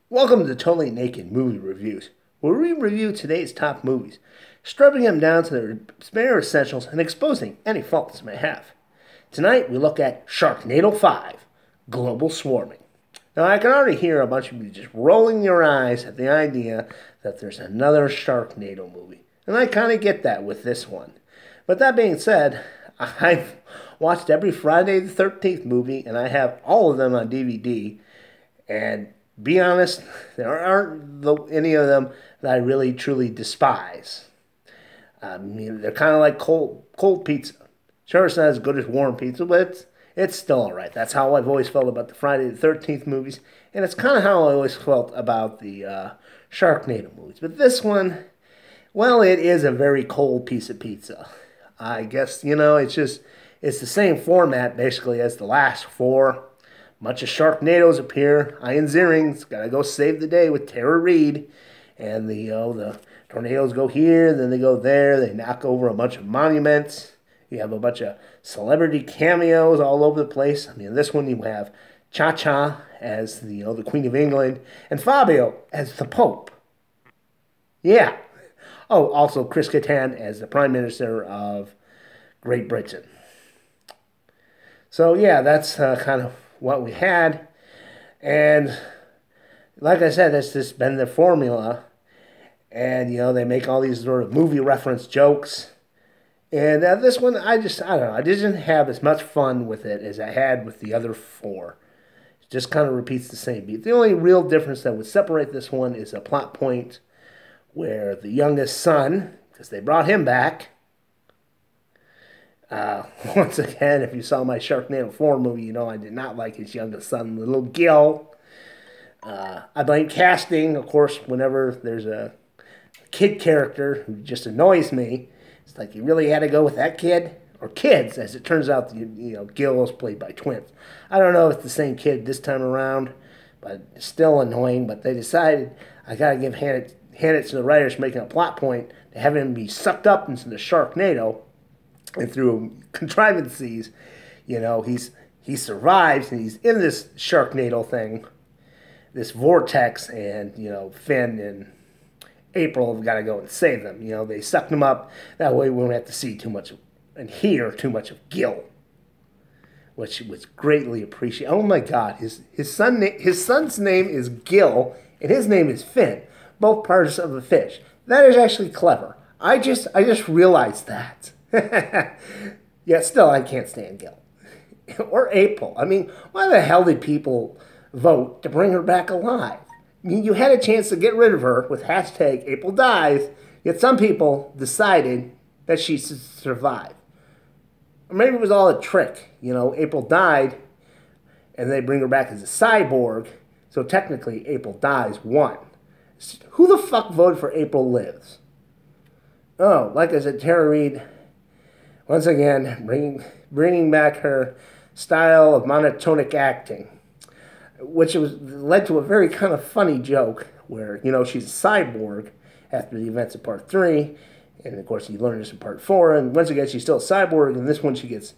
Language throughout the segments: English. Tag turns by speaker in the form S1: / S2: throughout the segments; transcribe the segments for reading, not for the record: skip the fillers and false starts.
S1: Welcome to Totally Naked Movie Reviews, where we review today's top movies, stripping them down to their bare essentials and exposing any faults they may have. Tonight we look at Sharknado 5, Global Swarming. Now I can already hear a bunch of you just rolling your eyes at the idea that there's another Sharknado movie, and I kind of get that with this one. But that being said, I've watched every Friday the 13th movie, and I have all of them on DVD, and be honest, there aren't any of them that I really truly despise. I mean, they're kind of like cold pizza. Sure, it's not as good as warm pizza, but it's still all right. That's how I've always felt about the Friday the 13th movies, and it's kind of how I always felt about the Sharknado movies. But this one, well, it is a very cold piece of pizza. I guess, it's the same format basically as the last four. Bunch of Sharknadoes appear. Ian Ziering's got to go save the day with Tara Reid. And the tornadoes go here, then they go there. They knock over a bunch of monuments. You have a bunch of celebrity cameos all over the place. I mean, this one you have Cha-Cha as the Queen of England and Fabio as the Pope. Yeah. Oh, also Chris Kattan as the Prime Minister of Great Britain. So yeah, that's kind of what we had. And like I said, that's just been the formula. And, they make all these sort of movie reference jokes. And this one, I don't know, I didn't have as much fun with it as I had with the other four. It just kind of repeats the same beat. The only real difference that would separate this one is a plot point where the youngest son, because they brought him back, once again, if you saw my Sharknado 4 movie, you know I did not like his youngest son, little Gil. I blame casting, of course, whenever there's a kid character who just annoys me. It's like you really had to go with that kid, or kids, as it turns out. Gil was played by twins. I don't know if it's the same kid this time around, but it's still annoying. But they decided I gotta hand it to the writers making a plot point to have him be sucked up into the Sharknado. And through contrivances, he survives, and he's in this Sharknado thing, this vortex, and, Finn and April have got to go and save them. They sucked him up. That way we won't have to see too much and hear too much of Gil, which was greatly appreciated. Oh my God, his son's name is Gil, and his name is Finn, both parts of a fish. That is actually clever. I just realized that. Yeah, still, I can't stand Gil. Or April. I mean, why the hell did people vote to bring her back alive? I mean, you had a chance to get rid of her with hashtag April dies, yet some people decided that she should survive. Or maybe it was all a trick. April died, and they bring her back as a cyborg, so technically April dies won. Who the fuck voted for April lives? Oh, like I said, Tara Reid, once again, bringing back her style of monotonic acting, which led to a very kind of funny joke where, she's a cyborg after the events of Part 3, and of course you learn this in Part 4, and once again she's still a cyborg, and this one she gets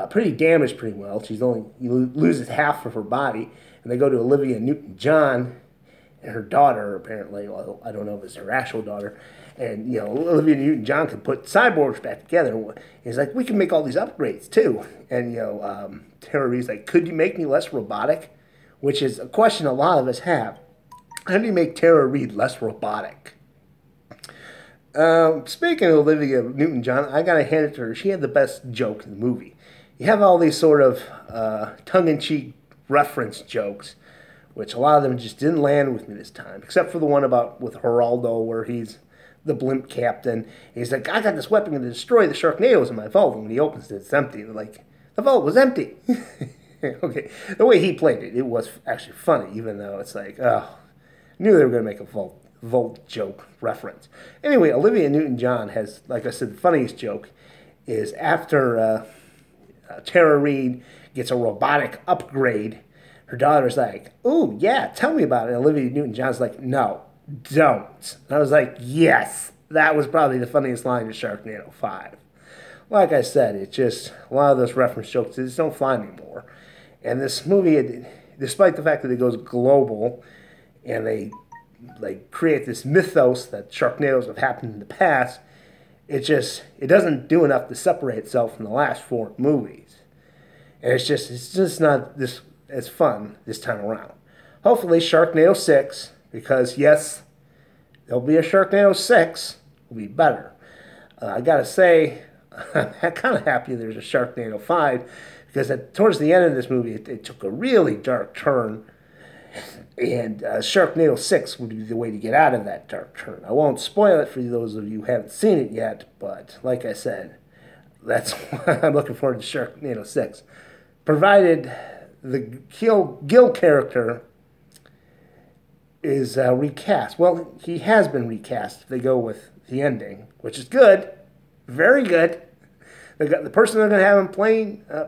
S1: pretty damaged pretty well. She loses half of her body, and they go to Olivia Newton-John and her daughter, apparently. Well, I don't know if it's her actual daughter. And, Olivia Newton-John can put cyborgs back together. He's like, we can make all these upgrades, too. And, Tara Reid's like, could you make me less robotic? Which is a question a lot of us have. How do you make Tara Reid less robotic? Speaking of Olivia Newton-John, I got to hand it to her. She had the best joke in the movie. You have all these sort of tongue-in-cheek reference jokes, which a lot of them just didn't land with me this time, except for the one with Geraldo, where he's the blimp captain. He's like, I got this weapon to destroy the Sharknadoes in my vault. And when he opens it, it's empty. And like, the vault was empty. Okay, the way he played it, it was actually funny, even though it's like, oh, I knew they were going to make a vault joke reference. Anyway, Olivia Newton-John has, like I said, the funniest joke is after Tara Reid gets a robotic upgrade, her daughter's like, ooh, yeah, tell me about it. And Olivia Newton-John's like, no, don't. And I was like, yes, that was probably the funniest line in Sharknado 5. Like I said, it's just a lot of those reference jokes just don't fly anymore. And this movie, despite the fact that it goes global, and they like create this mythos that Sharknadoes have happened in the past. It doesn't do enough to separate itself from the last four movies. And it's just not this as fun this time around. Hopefully Sharknado 6, because yes, there'll be a Sharknado 6, will be better. I gotta say, I'm kind of happy there's a Sharknado 5, because towards the end of this movie, it took a really dark turn. And Sharknado 6 would be the way to get out of that dark turn. I won't spoil it for those of you who haven't seen it yet, but like I said, that's why I'm looking forward to Sharknado 6. Provided the Gil character is recast. Well, he has been recast if they go with the ending, which is good. Very good. The person they're going to have him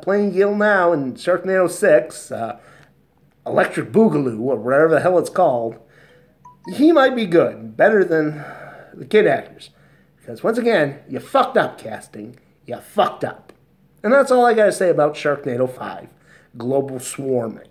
S1: playing Gil now in Sharknado 6, Electric Boogaloo, or whatever the hell it's called, he might be good. Better than the kid actors. Because once again, you fucked up casting. You fucked up. And that's all I got to say about Sharknado 5, Global Swarming.